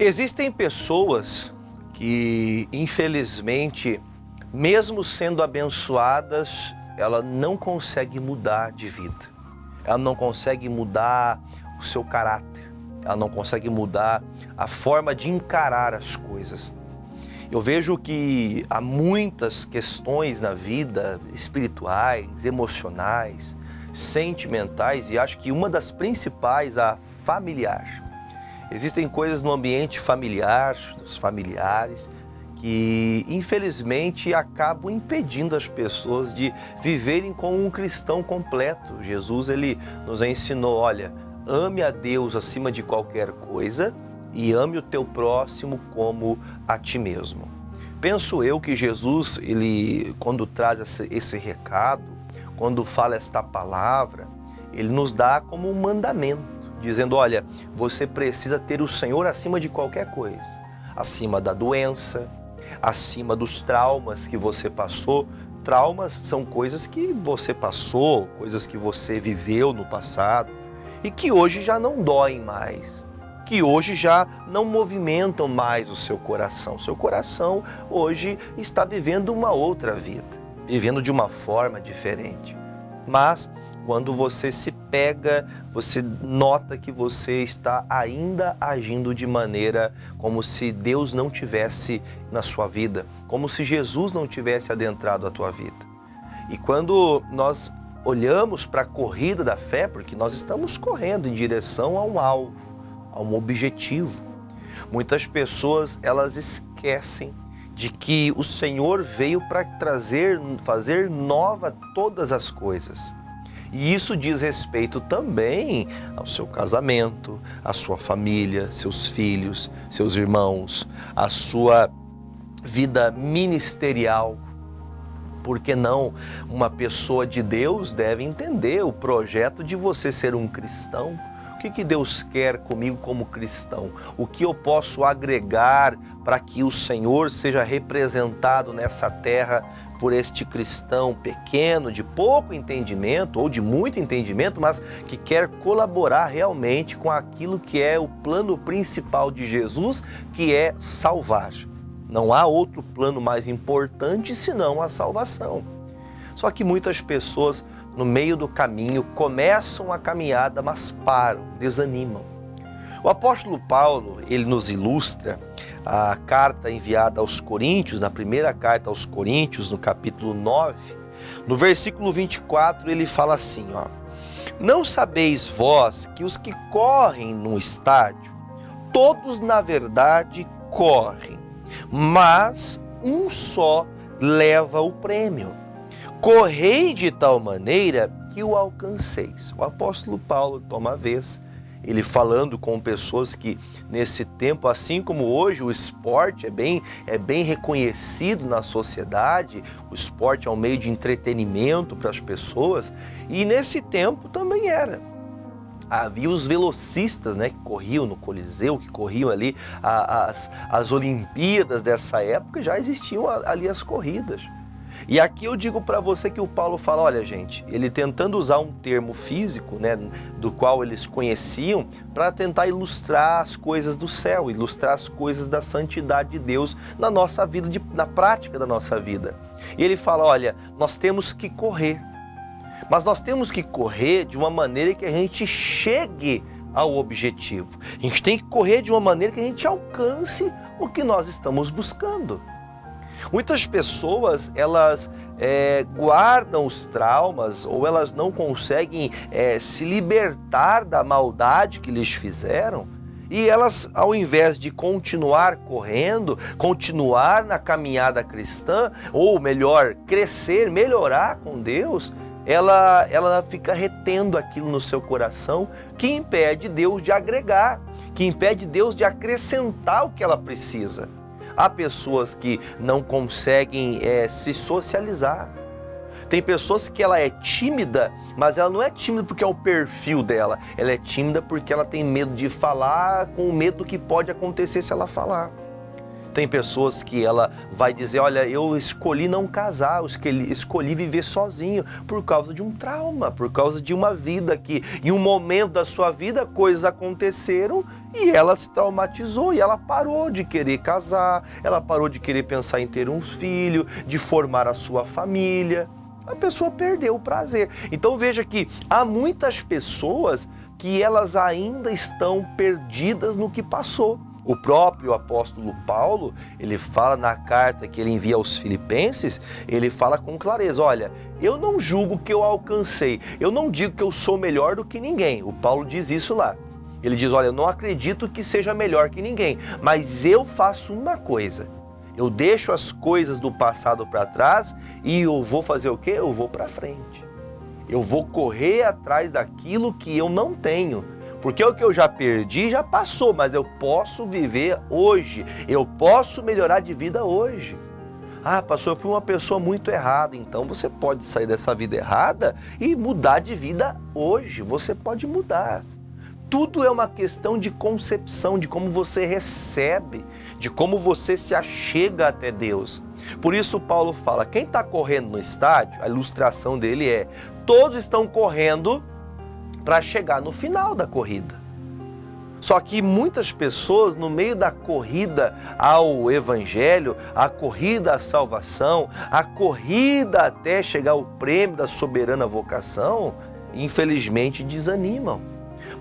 Existem pessoas que, infelizmente, mesmo sendo abençoadas, ela não consegue mudar de vida. Ela não consegue mudar o seu caráter. Ela não consegue mudar a forma de encarar as coisas. Eu vejo que há muitas questões na vida espirituais, emocionais, sentimentais, e acho que uma das principais é a familiar. Existem coisas no ambiente familiar, dos familiares, que infelizmente acabam impedindo as pessoas de viverem como um cristão completo. Jesus, ele nos ensinou, olha, ame a Deus acima de qualquer coisa e ame o teu próximo como a ti mesmo. Penso eu que Jesus, ele, quando traz esse recado, quando fala esta palavra, ele nos dá como um mandamento, dizendo, olha, você precisa ter o Senhor acima de qualquer coisa, acima da doença, acima dos traumas que você passou. Traumas são coisas que você passou, coisas que você viveu no passado e que hoje já não doem mais, que hoje já não movimentam mais o seu coração. Seu coração hoje está vivendo uma outra vida, vivendo de uma forma diferente. Mas quando você se pega, você nota que você está ainda agindo de maneira como se Deus não tivesse na sua vida, como se Jesus não tivesse adentrado a tua vida. E quando nós olhamos para a corrida da fé, porque nós estamos correndo em direção a um alvo, a um objetivo, muitas pessoas elas esquecem de que o Senhor veio para fazer nova todas as coisas. E isso diz respeito também ao seu casamento, à sua família, seus filhos, seus irmãos, à sua vida ministerial. Por que não? Uma pessoa de Deus deve entender o projeto de você ser um cristão. O que Deus quer comigo como cristão? O que eu posso agregar para que o Senhor seja representado nessa terra por este cristão pequeno, de pouco entendimento ou de muito entendimento, mas que quer colaborar realmente com aquilo que é o plano principal de Jesus, que é salvar. Não há outro plano mais importante senão a salvação. Só que muitas pessoas, no meio do caminho, começam a caminhada, mas param, desanimam. O apóstolo Paulo, ele nos ilustra a carta enviada aos Coríntios, na primeira carta aos Coríntios, no capítulo 9, no versículo 24, ele fala assim, ó: não sabeis vós que os que correm no estádio, todos na verdade correm, mas um só leva o prêmio. Correi de tal maneira que o alcanceis. O apóstolo Paulo toma a vez, ele falando com pessoas que nesse tempo, assim como hoje, o esporte é bem reconhecido na sociedade, o esporte é um meio de entretenimento para as pessoas, e nesse tempo também era. Havia os velocistas, né, que corriam no Coliseu, que corriam ali as Olimpíadas dessa época, já existiam ali as corridas. E aqui eu digo para você que o Paulo fala, olha gente, ele tentando usar um termo físico, né, do qual eles conheciam, para tentar ilustrar as coisas do céu, ilustrar as coisas da santidade de Deus na nossa vida, na prática da nossa vida. E ele fala, olha, nós temos que correr, mas nós temos que correr de uma maneira que a gente chegue ao objetivo. A gente tem que correr de uma maneira que a gente alcance o que nós estamos buscando. Muitas pessoas, elas guardam os traumas ou elas não conseguem se libertar da maldade que lhes fizeram, e elas, ao invés de continuar correndo, continuar na caminhada cristã, ou melhor, crescer, melhorar com Deus, ela fica retendo aquilo no seu coração, que impede Deus de agregar, que impede Deus de acrescentar o que ela precisa. Há pessoas que não conseguem se socializar. Tem pessoas que ela é tímida, mas ela não é tímida porque é o perfil dela. Ela é tímida porque ela tem medo de falar, com medo do que pode acontecer se ela falar. Tem pessoas que ela vai dizer, olha, eu escolhi não casar, eu escolhi viver sozinho por causa de um trauma, por causa de uma vida que, em um momento da sua vida, coisas aconteceram e ela se traumatizou e ela parou de querer casar, ela parou de querer pensar em ter um filho, de formar a sua família. A pessoa perdeu o prazer. Então veja que há muitas pessoas que elas ainda estão perdidas no que passou. O próprio apóstolo Paulo, ele fala na carta que ele envia aos Filipenses, ele fala com clareza, olha, eu não julgo que eu alcancei, eu não digo que eu sou melhor do que ninguém. O Paulo diz isso lá. Ele diz, olha, eu não acredito que seja melhor que ninguém, mas eu faço uma coisa. Eu deixo as coisas do passado para trás e eu vou fazer o quê? Eu vou para frente. Eu vou correr atrás daquilo que eu não tenho. Porque o que eu já perdi já passou, mas eu posso viver hoje. Eu posso melhorar de vida hoje. Ah, pastor, eu fui uma pessoa muito errada. Então você pode sair dessa vida errada e mudar de vida hoje. Você pode mudar. Tudo é uma questão de concepção, de como você recebe, de como você se achega até Deus. Por isso Paulo fala, quem está correndo no estádio, a ilustração dele é, todos estão correndo para chegar no final da corrida. Só que muitas pessoas, no meio da corrida ao Evangelho, a corrida à salvação, a corrida até chegar ao prêmio da soberana vocação, infelizmente desanimam.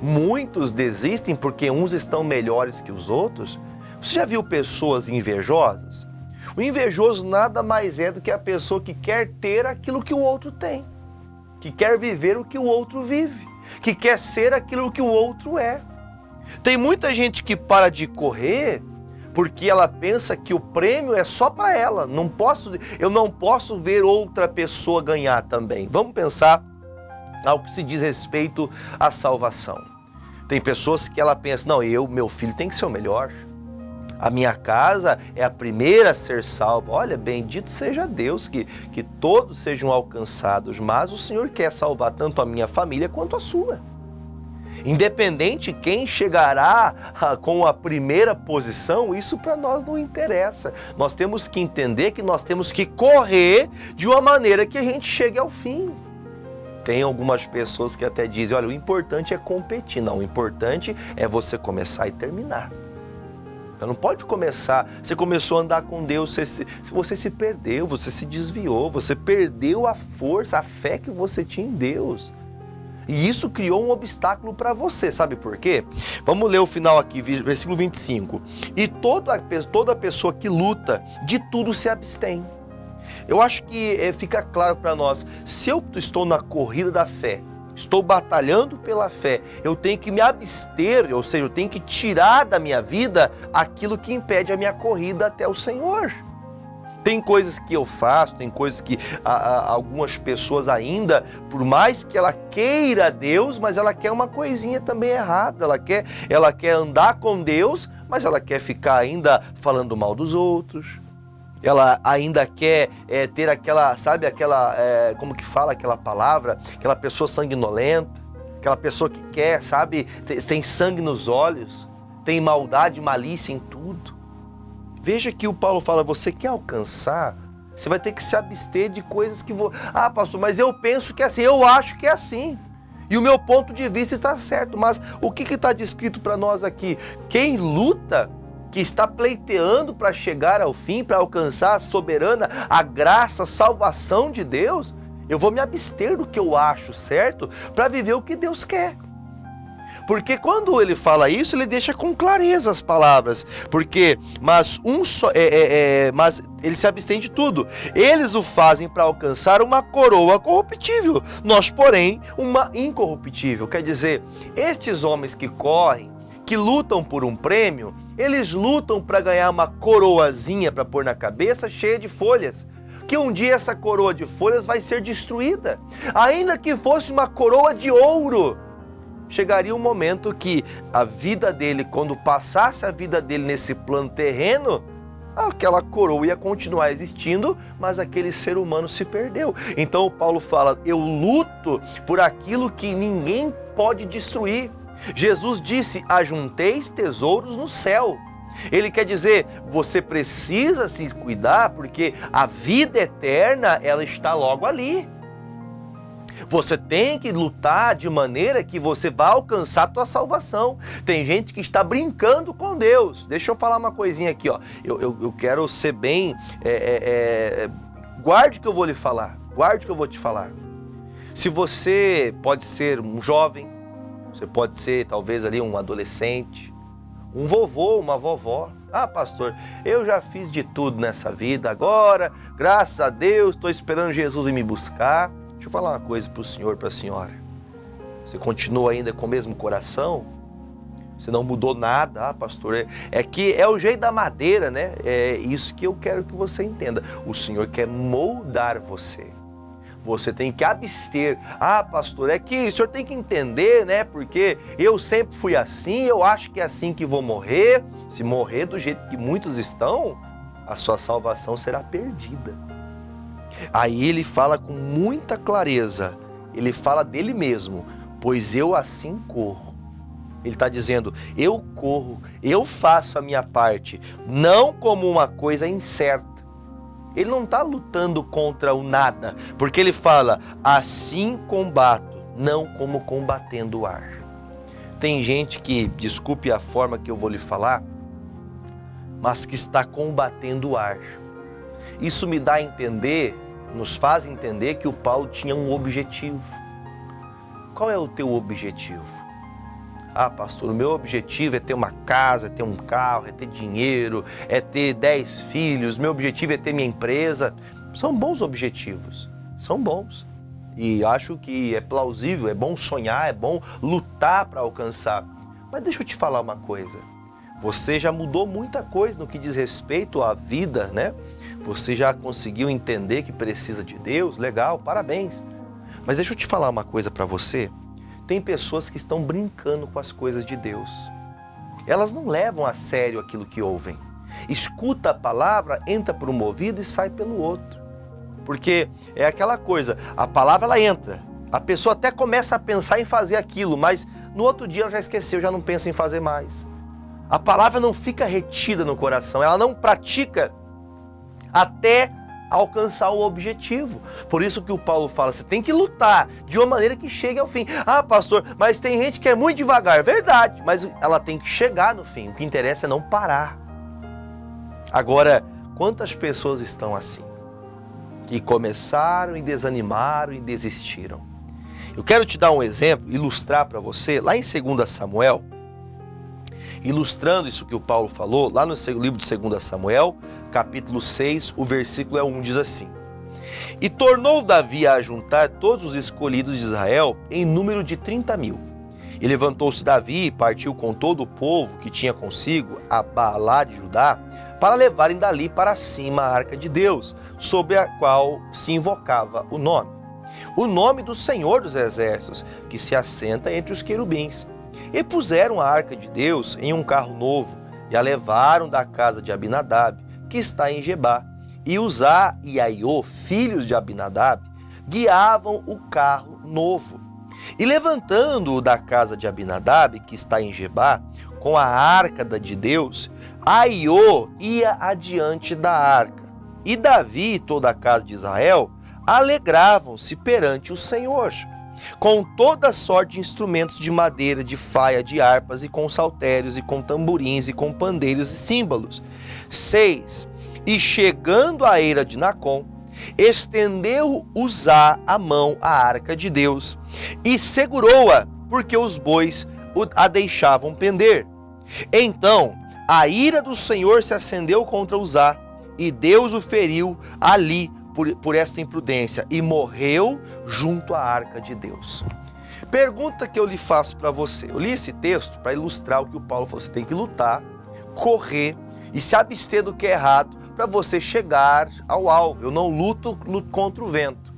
Muitos desistem porque uns estão melhores que os outros. Você já viu pessoas invejosas? O invejoso nada mais é do que a pessoa que quer ter aquilo que o outro tem, que quer viver o que o outro vive, que quer ser aquilo que o outro é. Tem muita gente que para de correr porque ela pensa que o prêmio é só para ela. Eu não posso ver outra pessoa ganhar também. Vamos pensar ao que se diz respeito à salvação. Tem pessoas que ela pensa, não, meu filho tem que ser o melhor. A minha casa é a primeira a ser salva. Olha, bendito seja Deus que todos sejam alcançados, mas o Senhor quer salvar tanto a minha família quanto a sua. Independente quem chegará com a primeira posição, isso para nós não interessa. Nós temos que entender que nós temos que correr de uma maneira que a gente chegue ao fim. Tem algumas pessoas que até dizem, olha, o importante é competir. Não, o importante é você começar e terminar. Você não pode começar, você começou a andar com Deus, você se perdeu, você se desviou, você perdeu a força, a fé que você tinha em Deus. E isso criou um obstáculo para você, sabe por quê? Vamos ler o final aqui, versículo 25. E toda pessoa que luta, de tudo se abstém. Eu acho que fica claro para nós, se eu estou na corrida da fé, estou batalhando pela fé, eu tenho que me abster, ou seja, eu tenho que tirar da minha vida aquilo que impede a minha corrida até o Senhor. Tem coisas que eu faço, tem coisas que algumas pessoas ainda, por mais que ela queira Deus, mas ela quer uma coisinha também errada, ela quer andar com Deus, mas ela quer ficar ainda falando mal dos outros. Ela ainda quer ter aquela, sabe, como que fala aquela palavra? Aquela pessoa sanguinolenta, aquela pessoa que quer, sabe, tem sangue nos olhos, tem maldade, malícia em tudo. Veja que o Paulo fala, você quer alcançar, você vai ter que se abster de coisas que Ah, pastor, mas eu penso que é assim, eu acho que é assim. E o meu ponto de vista está certo, mas o que está descrito para nós aqui? Quem luta, que está pleiteando para chegar ao fim, para alcançar a soberana, a graça, a salvação de Deus, eu vou me abster do que eu acho certo para viver o que Deus quer. Porque quando ele fala isso, ele deixa com clareza as palavras. Mas ele se abstém de tudo. Eles o fazem para alcançar uma coroa corruptível. Nós, porém, uma incorruptível. Quer dizer, estes homens que correm, que lutam por um prêmio, eles lutam para ganhar uma coroazinha para pôr na cabeça cheia de folhas. Que um dia essa coroa de folhas vai ser destruída. Ainda que fosse uma coroa de ouro. Chegaria um momento que a vida dele, quando passasse a vida dele nesse plano terreno, aquela coroa ia continuar existindo, mas aquele ser humano se perdeu. Então o Paulo fala, eu luto por aquilo que ninguém pode destruir. Jesus disse, ajunteis tesouros no céu. Ele quer dizer, você precisa se cuidar porque a vida eterna, ela está logo ali. Você tem que lutar de maneira que você vá alcançar a tua salvação. Tem gente que está brincando com Deus. Deixa eu falar uma coisinha aqui, ó. Eu quero ser bem... Guarde o que eu vou lhe falar. Guarde o que eu vou te falar. Se você pode ser um jovem, você pode ser talvez ali um adolescente, um vovô, uma vovó. Ah, pastor, eu já fiz de tudo nessa vida. Agora, graças a Deus, estou esperando Jesus vir me buscar. Deixa eu falar uma coisa para o senhor, para a senhora. Você continua ainda com o mesmo coração? Você não mudou nada? Ah, pastor, é que é o jeito da madeira, né? É isso que eu quero que você entenda. O Senhor quer moldar você. Você tem que abster. Ah, pastor, é que o senhor tem que entender, né? Porque eu sempre fui assim, eu acho que é assim que vou morrer. Se morrer do jeito que muitos estão, a sua salvação será perdida. Aí ele fala com muita clareza, ele fala dele mesmo, pois eu assim corro. Ele está dizendo, eu corro, eu faço a minha parte, não como uma coisa incerta. Ele não está lutando contra o nada, porque ele fala, assim combato, não como combatendo o ar. Tem gente que, desculpe a forma que eu vou lhe falar, mas que está combatendo o ar. Isso me dá a entender, nos faz entender que o Paulo tinha um objetivo. Qual é o teu objetivo? Ah, pastor, o meu objetivo é ter uma casa, é ter um carro, é ter dinheiro, é ter 10 filhos, meu objetivo é ter minha empresa. São bons objetivos, são bons. E acho que é plausível, é bom sonhar, é bom lutar para alcançar. Mas deixa eu te falar uma coisa. Você já mudou muita coisa no que diz respeito à vida, né? Você já conseguiu entender que precisa de Deus, legal, parabéns. Mas deixa eu te falar uma coisa para você. Tem pessoas que estão brincando com as coisas de Deus. Elas não levam a sério aquilo que ouvem. Escuta a palavra, entra por um ouvido e sai pelo outro. Porque é aquela coisa, a palavra ela entra. A pessoa até começa a pensar em fazer aquilo, mas no outro dia ela já esqueceu, já não pensa em fazer mais. A palavra não fica retida no coração, ela não pratica até alcançar o objetivo. Por isso que o Paulo fala, você tem que lutar de uma maneira que chegue ao fim. Ah, pastor, mas tem gente que é muito devagar. Verdade, mas ela tem que chegar no fim. O que interessa é não parar. Agora, quantas pessoas estão assim? Que começaram e desanimaram e desistiram. Eu quero te dar um exemplo, ilustrar para você, lá em 2 Samuel, ilustrando isso que o Paulo falou, lá no livro de 2 Samuel, capítulo 6, o versículo 1 diz assim: E tornou Davi a juntar todos os escolhidos de Israel em número de 30.000. E levantou-se Davi e partiu com todo o povo que tinha consigo a Baalá de Judá, para levarem dali para cima a arca de Deus, sobre a qual se invocava o nome do Senhor dos Exércitos, que se assenta entre os querubins. E puseram a arca de Deus em um carro novo, e a levaram da casa de Abinadab, que está em Gebá. E Uzá e Aiô, filhos de Abinadab, guiavam o carro novo. E levantando-o da casa de Abinadab, que está em Gebá, com a arca de Deus, Aiô ia adiante da arca. E Davi e toda a casa de Israel alegravam-se perante o Senhor, com toda sorte de instrumentos de madeira, de faia, de harpas, e com saltérios, e com tamborins, e com pandeiros e símbolos. 6. E chegando à eira de Nacon, estendeu Uzá a mão à arca de Deus, e segurou-a, porque os bois a deixavam pender. Então a ira do Senhor se acendeu contra Uzá, e Deus o feriu ali por esta imprudência, e morreu junto à arca de Deus. Pergunta que eu lhe faço para você. Eu li esse texto para ilustrar o que o Paulo falou. Você tem que lutar, correr e se abster do que é errado para você chegar ao alvo. Eu não luto contra o vento.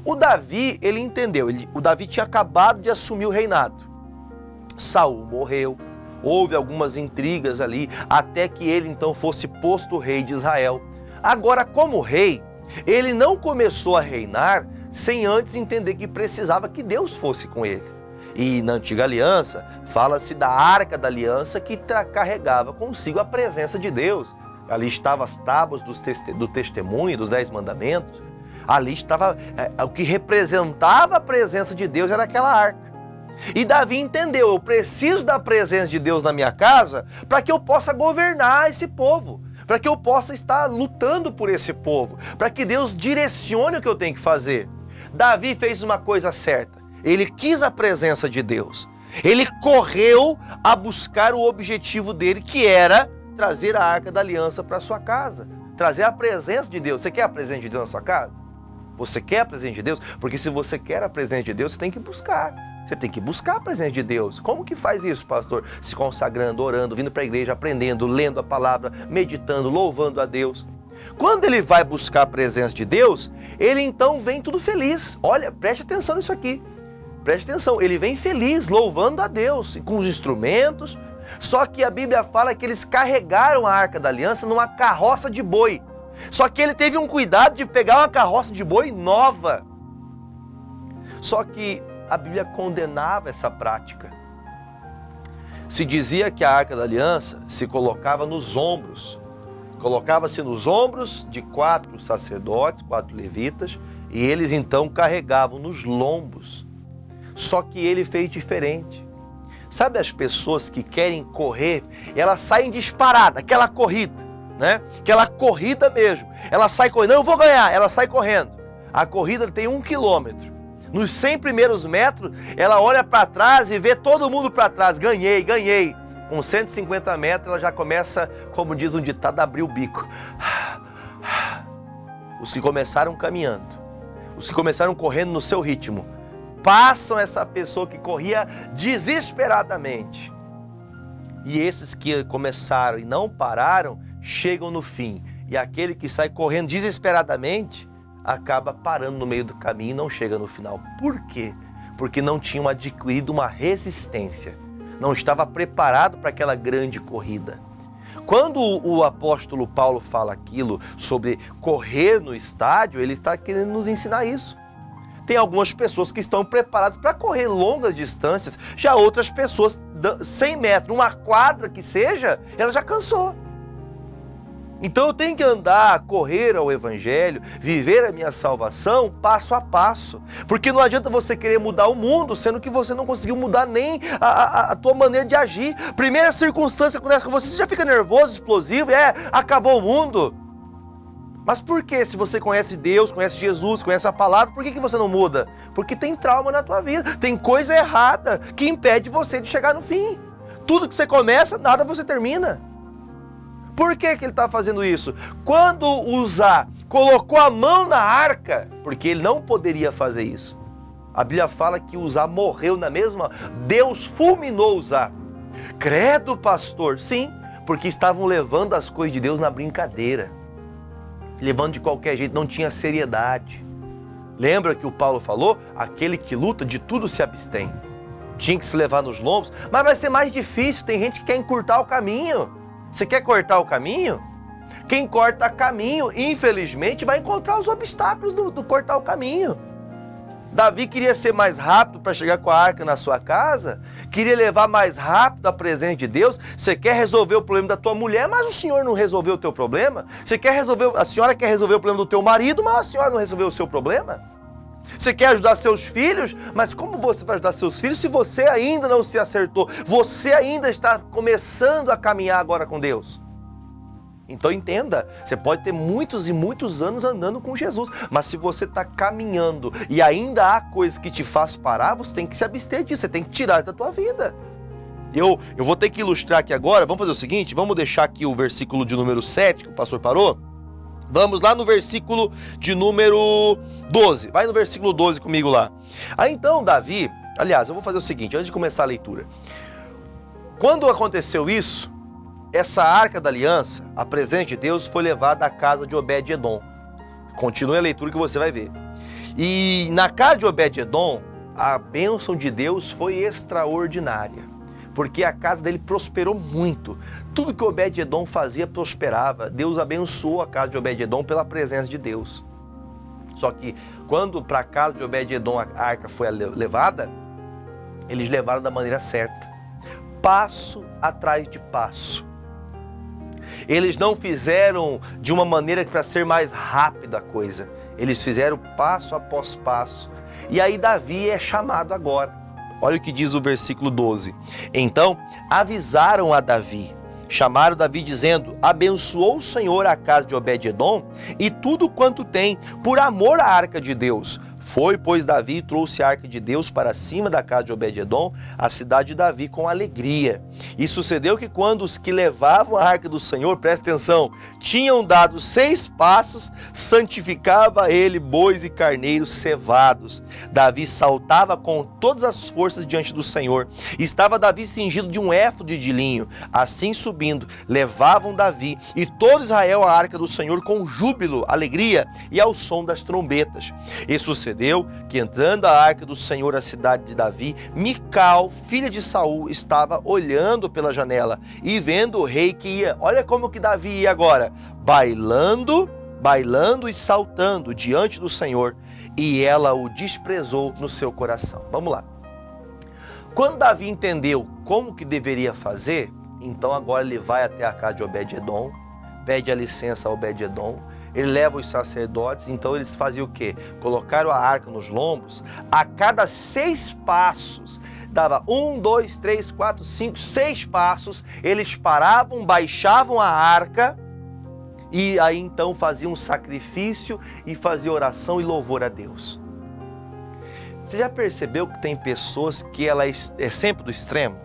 O Davi, ele entendeu. O Davi tinha acabado de assumir o reinado. Saul morreu. Houve algumas intrigas ali, até que ele então fosse posto rei de Israel. Agora, como rei, ele não começou a reinar sem antes entender que precisava que Deus fosse com ele. E na antiga aliança, fala-se da arca da aliança que carregava consigo a presença de Deus. Ali estavam as tábuas do testemunho, dos 10 mandamentos. Ali estava o que representava a presença de Deus, era aquela arca. E Davi entendeu, eu preciso da presença de Deus na minha casa para que eu possa governar esse povo, para que eu possa estar lutando por esse povo, para que Deus direcione o que eu tenho que fazer. Davi fez uma coisa certa, ele quis a presença de Deus, ele correu a buscar o objetivo dele, que era trazer a arca da aliança para sua casa, trazer a presença de Deus. Você quer a presença de Deus na sua casa? Você quer a presença de Deus? Porque se você quer a presença de Deus, você tem que buscar. Você tem que buscar a presença de Deus. Como que faz isso, pastor? Se consagrando, orando, vindo para a igreja, aprendendo, lendo a palavra, meditando, louvando a Deus. Quando ele vai buscar a presença de Deus, ele então vem tudo feliz. Olha, preste atenção nisso aqui. Preste atenção, ele vem feliz, louvando a Deus, com os instrumentos. Só que a Bíblia fala que eles carregaram a arca da aliança numa carroça de boi. Só que ele teve um cuidado de pegar uma carroça de boi nova. Só que a Bíblia condenava essa prática. Se dizia que a arca da aliança se colocava nos ombros. Colocava-se nos ombros de 4 sacerdotes, 4 levitas, e eles então carregavam nos lombos. Só que ele fez diferente. Sabe as pessoas que querem correr, elas saem disparadas, aquela corrida, né? Aquela corrida mesmo. Ela sai correndo, não, eu vou ganhar, ela sai correndo. A corrida tem 1 quilômetro. Nos 100 primeiros metros, ela olha para trás e vê todo mundo para trás. Ganhei, ganhei. Com 150 metros, ela já começa, como diz um ditado, a abrir o bico. Os que começaram caminhando, os que começaram correndo no seu ritmo, passam essa pessoa que corria desesperadamente. E esses que começaram e não pararam, chegam no fim. E aquele que sai correndo desesperadamente, acaba parando no meio do caminho e não chega no final. Por quê? Porque não tinham adquirido uma resistência. Não estava preparado para aquela grande corrida. Quando o apóstolo Paulo fala aquilo sobre correr no estádio, ele está querendo nos ensinar isso. Tem algumas pessoas que estão preparadas para correr longas distâncias, já outras pessoas, 100 metros, uma quadra que seja, ela já cansou. Então eu tenho que andar, correr ao Evangelho, viver a minha salvação passo a passo. Porque não adianta você querer mudar o mundo, sendo que você não conseguiu mudar nem a tua maneira de agir. Primeira circunstância que acontece com você, você já fica nervoso, explosivo, acabou o mundo. Mas por que, se você conhece Deus, conhece Jesus, conhece a palavra, por que você não muda? Porque tem trauma na tua vida, tem coisa errada que impede você de chegar no fim. Tudo que você começa, nada você termina. Por que ele está fazendo isso? Quando Uzá colocou a mão na arca, porque ele não poderia fazer isso. A Bíblia fala que Uzá morreu na mesma, Deus fulminou Uzá. Credo, pastor, sim, porque estavam levando as coisas de Deus na brincadeira. Levando de qualquer jeito, não tinha seriedade. Lembra que o Paulo falou? Aquele que luta de tudo se abstém. Tinha que se levar nos lombos, mas vai ser mais difícil, tem gente que quer encurtar o caminho. Você quer cortar o caminho? Quem corta caminho, infelizmente, vai encontrar os obstáculos do cortar o caminho. Davi queria ser mais rápido para chegar com a arca na sua casa, queria levar mais rápido a presença de Deus. Você quer resolver o problema da tua mulher, mas o Senhor não resolveu o teu problema. A senhora quer resolver o problema do teu marido, mas a senhora não resolveu o seu problema. Você quer ajudar seus filhos, mas como você vai ajudar seus filhos se você ainda não se acertou? Você ainda está começando a caminhar agora com Deus. Então entenda, você pode ter muitos e muitos anos andando com Jesus, mas se você está caminhando e ainda há coisas que te faz parar, você tem que se abster disso, você tem que tirar da tua vida. Eu vou ter que ilustrar aqui agora, vamos fazer o seguinte, vamos deixar aqui o versículo de número 7 que o pastor parou. Vamos lá no versículo de número 12. Vai no versículo 12 comigo lá. Então Davi, aliás, eu vou fazer o seguinte, antes de começar a leitura. Quando aconteceu isso, essa arca da aliança, a presença de Deus, foi levada à casa de Obed-Edom. Continue a leitura que você vai ver. E na casa de Obed-Edom, a bênção de Deus foi extraordinária. Porque a casa dele prosperou muito. Tudo que Obed-Edom fazia prosperava. Deus abençoou a casa de Obed-Edom pela presença de Deus. Só que quando para a casa de Obed-Edom a arca foi levada, Eles levaram da maneira certa, passo atrás de passo. Eles não fizeram de uma maneira para ser mais rápida a coisa. Eles fizeram passo após passo. E aí Davi é chamado agora. Olha o que diz o versículo 12. Então avisaram a Davi, chamaram Davi dizendo: abençoou o Senhor a casa de Obed-edom e tudo quanto tem, por amor à arca de Deus. Foi, pois, Davi e trouxe a arca de Deus para cima da casa de Obed-edom, a cidade de Davi, com alegria. E sucedeu que quando os que levavam a arca do Senhor, presta atenção, tinham dado 6 passos, santificava ele bois e carneiros cevados. Davi saltava com todas as forças diante do Senhor. Estava Davi cingido de um éfode de linho. Assim subindo, levavam Davi e todo Israel a arca do Senhor com júbilo, alegria e ao som das trombetas. E sucedeu que, entrando a arca do Senhor à cidade de Davi, Mical, filha de Saul, estava olhando pela janela e vendo o rei que ia. Olha como que Davi ia agora, bailando e saltando diante do Senhor, e ela o desprezou no seu coração. Vamos lá. Quando Davi entendeu como que deveria fazer, então agora ele vai até a casa de Obed-edom, pede a licença a Obed-edom, ele leva os sacerdotes. Então eles faziam o quê? Colocaram a arca nos lombos. A cada 6 passos, dava 1, 2, 3, 4, 5, 6 passos, eles paravam, baixavam a arca e aí então faziam um sacrifício e faziam oração e louvor a Deus. Você já percebeu que tem pessoas que ela é sempre do extremo?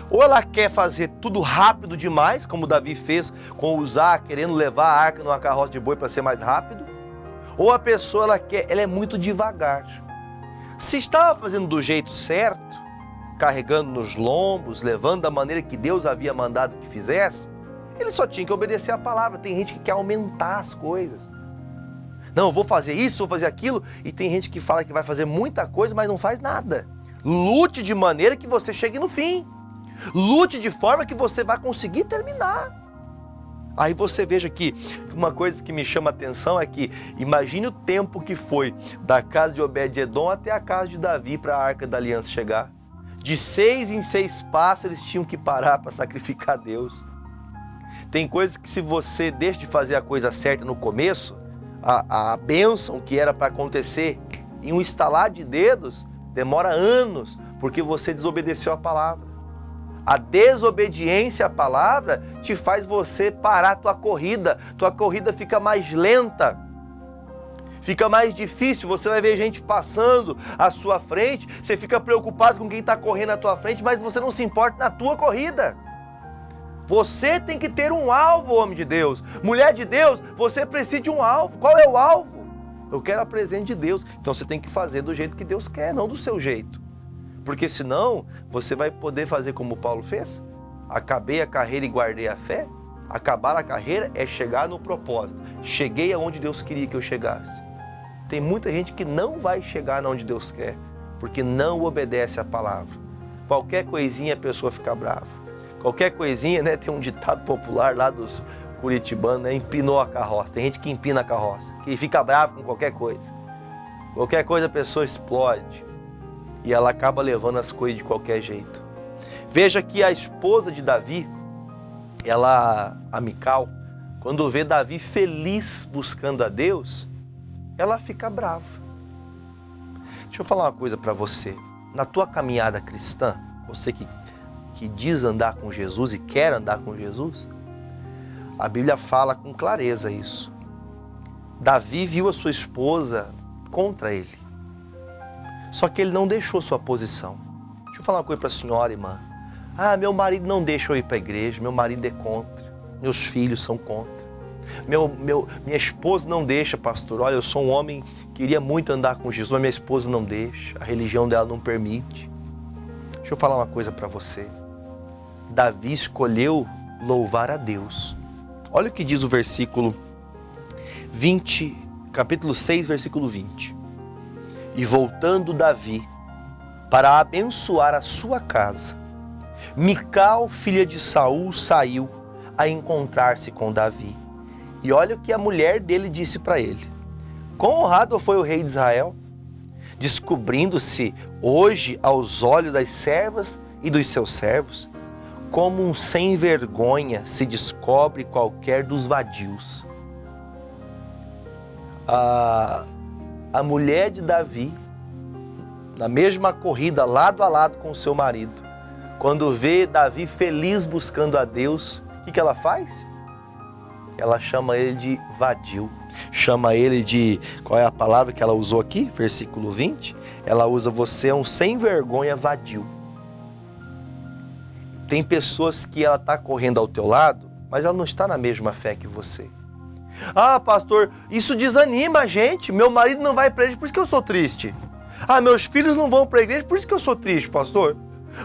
Ou ela quer fazer tudo rápido demais, como Davi fez com Uzá, querendo levar a arca numa carroça de boi para ser mais rápido. Ou a pessoa ela é muito devagar. Se estava fazendo do jeito certo, carregando nos lombos, levando da maneira que Deus havia mandado que fizesse, ele só tinha que obedecer a palavra. Tem gente que quer aumentar as coisas. Não, eu vou fazer isso, vou fazer aquilo. E tem gente que fala que vai fazer muita coisa, mas não faz nada. Lute de maneira que você chegue no fim. Lute de forma que você vai conseguir terminar. Aí você veja que uma coisa que me chama a atenção é que imagine o tempo que foi da casa de Obed-edom até a casa de Davi para a Arca da Aliança chegar. De 6 em 6 passos eles tinham que parar para sacrificar a Deus. Tem coisas que, se você deixa de fazer a coisa certa no começo, a bênção que era para acontecer em um estalar de dedos demora anos, porque você desobedeceu a palavra. A desobediência à palavra te faz você parar tua corrida fica mais lenta, fica mais difícil. Você vai ver gente passando à sua frente, você fica preocupado com quem está correndo à tua frente, mas você não se importa na tua corrida. Você tem que ter um alvo, homem de Deus, mulher de Deus. Você precisa de um alvo. Qual é o alvo? Eu quero a presença de Deus. Então você tem que fazer do jeito que Deus quer, não do seu jeito. Porque senão você vai poder fazer como Paulo fez. Acabei a carreira e guardei a fé. Acabar a carreira é chegar no propósito. Cheguei aonde Deus queria que eu chegasse. Tem muita gente que não vai chegar onde Deus quer, porque não obedece à palavra. Qualquer coisinha a pessoa fica brava. Qualquer coisinha, né? Tem um ditado popular lá dos curitibanos, né? Empinou a carroça. Tem gente que empina a carroça, que fica bravo com qualquer coisa. Qualquer coisa a pessoa explode. E ela acaba levando as coisas de qualquer jeito. Veja que a esposa de Davi, a Mical, quando vê Davi feliz buscando a Deus, ela fica brava. Deixa eu falar uma coisa para você. Na tua caminhada cristã, você que diz andar com Jesus e quer andar com Jesus, a Bíblia fala com clareza isso. Davi viu a sua esposa contra ele. Só que ele não deixou sua posição. Deixa eu falar uma coisa para a senhora, irmã. Meu marido não deixa eu ir para a igreja, meu marido é contra, meus filhos são contra. Minha esposa não deixa, pastor. Olha, eu sou um homem que queria muito andar com Jesus, mas minha esposa não deixa, a religião dela não permite. Deixa eu falar uma coisa para você. Davi escolheu louvar a Deus. Olha o que diz o versículo 20, capítulo 6, versículo 20. E voltando Davi para abençoar a sua casa, Mical, filha de Saul, saiu a encontrar-se com Davi. E olha o que a mulher dele disse para ele. Quão honrado foi o rei de Israel descobrindo-se hoje aos olhos das servas e dos seus servos, como um sem vergonha se descobre qualquer dos vadios. A mulher de Davi, na mesma corrida, lado a lado com o seu marido, quando vê Davi feliz buscando a Deus, o que ela faz? Ela chama ele de vadio. Chama ele de, qual é a palavra que ela usou aqui? Versículo 20. Ela usa, você é um sem vergonha vadio. Tem pessoas que ela está correndo ao teu lado, mas ela não está na mesma fé que você. Ah, pastor, isso desanima a gente. Meu marido não vai para a igreja, por isso que eu sou triste. Ah, meus filhos não vão para a igreja, por isso que eu sou triste, pastor.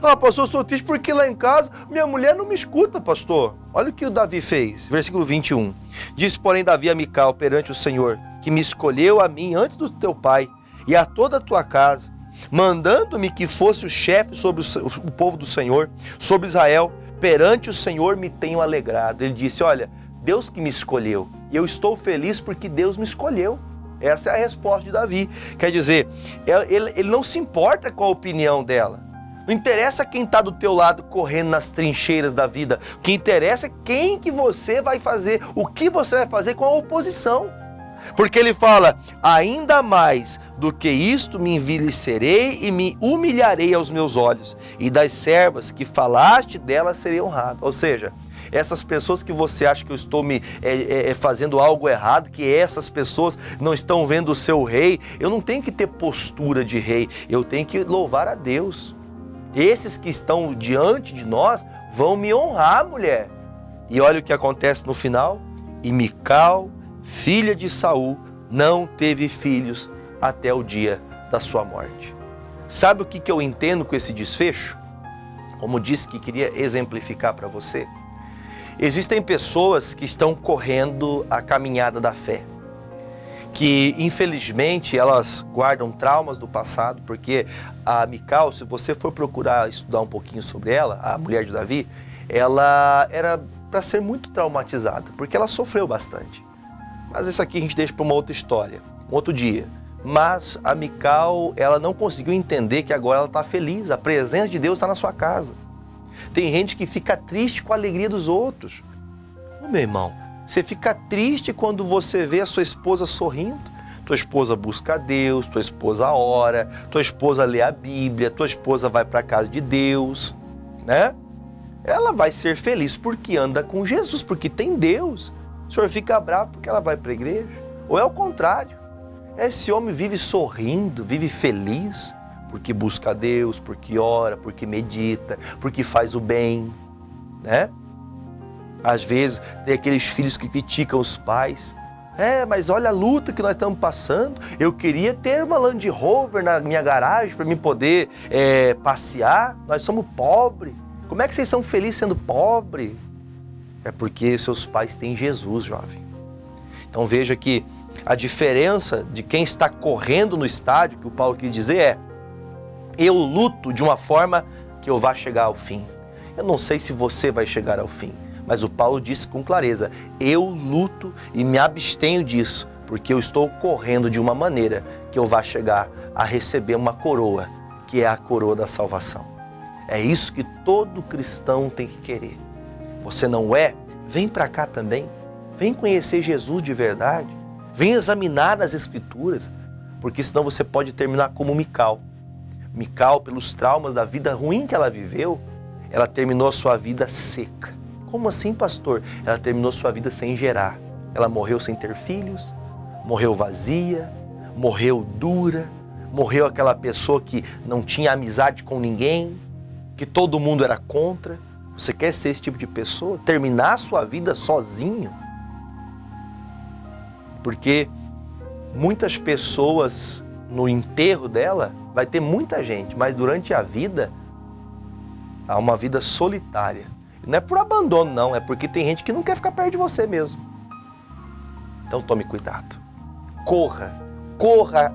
Ah, pastor, eu sou triste porque lá em casa minha mulher não me escuta, pastor. Olha o que o Davi fez, versículo 21. Disse, porém, Davi a Mical perante o Senhor, que me escolheu a mim antes do teu pai e a toda a tua casa, mandando-me que fosse o chefe sobre o povo do Senhor, sobre Israel, perante o Senhor me tenho alegrado. Ele disse, olha, Deus que me escolheu, e eu estou feliz porque Deus me escolheu. Essa é a resposta de Davi. Quer dizer, ele não se importa com a opinião dela. Não interessa quem está do teu lado correndo nas trincheiras da vida. O que interessa é quem que você vai fazer, o que você vai fazer com a oposição. Porque ele fala, ainda mais do que isto me envilecerei e me humilharei aos meus olhos, e das servas que falaste delas serei honrado. Ou seja, essas pessoas que você acha que eu estou fazendo algo errado, que essas pessoas não estão vendo o seu rei, eu não tenho que ter postura de rei, eu tenho que louvar a Deus. Esses que estão diante de nós vão me honrar, mulher. E olha o que acontece no final. E Mical, filha de Saul, não teve filhos até o dia da sua morte. Sabe o que eu entendo com esse desfecho? Como disse que queria exemplificar para você. Existem pessoas que estão correndo a caminhada da fé, que infelizmente elas guardam traumas do passado, porque a Mical, se você for procurar estudar um pouquinho sobre ela, a mulher de Davi, ela era para ser muito traumatizada, porque ela sofreu bastante. Mas isso aqui a gente deixa para uma outra história, um outro dia. Mas a Mical, ela não conseguiu entender que agora ela está feliz, a presença de Deus está na sua casa. Tem gente que fica triste com a alegria dos outros. Ô, meu irmão, você fica triste quando você vê a sua esposa sorrindo. Tua esposa busca a Deus, tua esposa ora, tua esposa lê a Bíblia, tua esposa vai para a casa de Deus, né? Ela vai ser feliz porque anda com Jesus, porque tem Deus. O senhor fica bravo porque ela vai para a igreja? Ou é o contrário? Esse homem vive sorrindo, vive feliz, porque busca a Deus, porque ora, porque medita, porque faz o bem, né? Às vezes tem aqueles filhos que criticam os pais. Mas olha a luta que nós estamos passando. Eu queria ter uma Land Rover na minha garagem para mim poder passear. Nós somos pobres. Como é que vocês são felizes sendo pobres? É porque seus pais têm Jesus, jovem. Então veja que a diferença de quem está correndo no estádio, que o Paulo quis dizer é: eu luto de uma forma que eu vá chegar ao fim. Eu não sei se você vai chegar ao fim, mas o Paulo disse com clareza, eu luto e me abstenho disso, porque eu estou correndo de uma maneira que eu vá chegar a receber uma coroa, que é a coroa da salvação. É isso que todo cristão tem que querer. Você não é? Vem para cá também. Vem conhecer Jesus de verdade. Vem examinar as Escrituras, porque senão você pode terminar como Mical. Mical, pelos traumas da vida ruim que ela viveu, ela terminou a sua vida seca. Como assim, pastor? Ela terminou sua vida sem gerar. Ela morreu sem ter filhos, morreu vazia, morreu dura, morreu aquela pessoa que não tinha amizade com ninguém, que todo mundo era contra. Você quer ser esse tipo de pessoa? Terminar a sua vida sozinho? Porque muitas pessoas, no enterro dela, vai ter muita gente, mas durante a vida, há uma vida solitária. Não é por abandono, não, é porque tem gente que não quer ficar perto de você mesmo. Então tome cuidado. Corra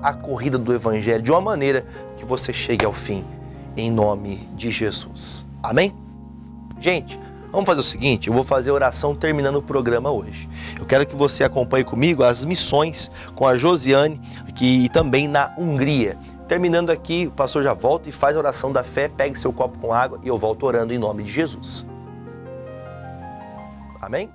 a corrida do Evangelho de uma maneira que você chegue ao fim, em nome de Jesus. Amém? Gente, vamos fazer o seguinte, eu vou fazer a oração terminando o programa hoje. Eu quero que você acompanhe comigo as missões com a Josiane, aqui também na Hungria. Terminando aqui, o pastor já volta e faz a oração da fé, pegue seu copo com água e eu volto orando em nome de Jesus. Amém?